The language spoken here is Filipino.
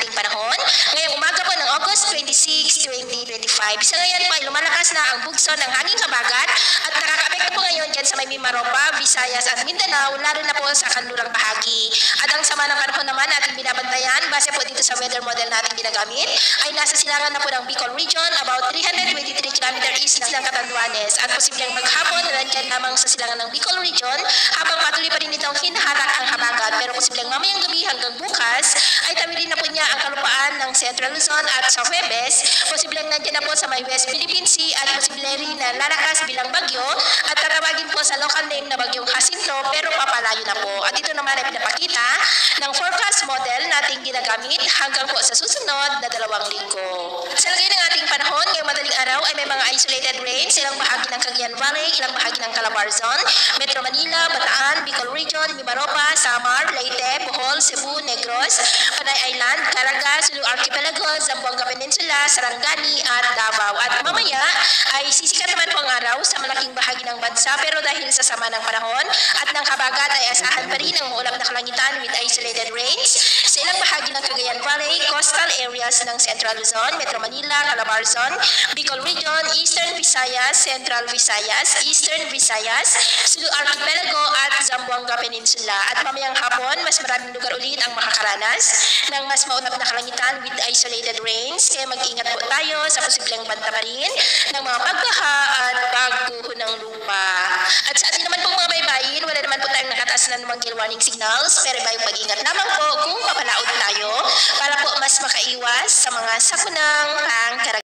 ating panahon. Ngayong umaga po ng August 26, 2025. Sa ngayon po ay lumalakas na ang bugso ng hanging habagat at nakaka-apekto po ngayon dyan sa may Mimaropa, Visayas at Mindanao, lalo na po sa kanlurang bahagi. At ang sama ng panahon naman ating binabantayan, base po dito sa weather model natin ginagamit, ay nasa silangan na po ng Bicol Region, about 323 km east ng Catanduanes. At posibleng maghapon na nandyan lamang sa silangan ng Bicol Region habang patuloy pa rin itong hinahatak ang habagat. Pero posibleng mamayang gabi hanggang bukas ay tawidin na po niya ang kalupaan ng Central Luzon at sa Huwebes, posibleng nandyan na po sa may West Philippine Sea at posible rin na lalakas bilang bagyo at tatawagin po sa local name na bagyong Jacinto pero papalayo na po. At ito naman ay pinapakita ng forecast model nating ginagamit hanggang po sa susunod na 2 linggo. Sa lagay ng ating panahon, ngayong madaling araw ay may mga isolated rains, ilang bahagi ng Cagayan Valley, ilang bahagi ng Calabarzon, Metro Manila, Bataan, Bicol Region, Mimaropa, Samar, Leyte, Bohol, Cebu, Negros, Panay Island, Caraga, Sulu Archipelago, Zamboanga Peninsula, Sarangani at Davao. At mamaya ay sisikat naman po ang araw sa malaking bahagi ng bansa pero dahil sa sama ng panahon at ng habagat ay asahan pa rin ang maulap na kalangitan with isolated rains sa ilang bahagi ng Cagayan Valley, coastal areas ng Central Luzon, Metro Manila, Calabarzon, Bicol Region, Eastern Visayas, Central Visayas, Eastern Visayas, Sulu Archipelago at Zamboanga Peninsula. At mamayang hapon, mas maraming lugar ulit ang makakaranas ng mas maulap na kalangitan with isolated rains. Kaya mag-ingat po tayo sa posibleng banta pa rin ng mga pagbaha at pagguho ng lupa. At sa atin naman pong mga baybayin, wala naman po tayong nakataas na namang gale warning signals, pero bayong pag-ingat lamang po kung papalaod tayo para po mas makaiwas sa mga sakunang pangkaragdagan.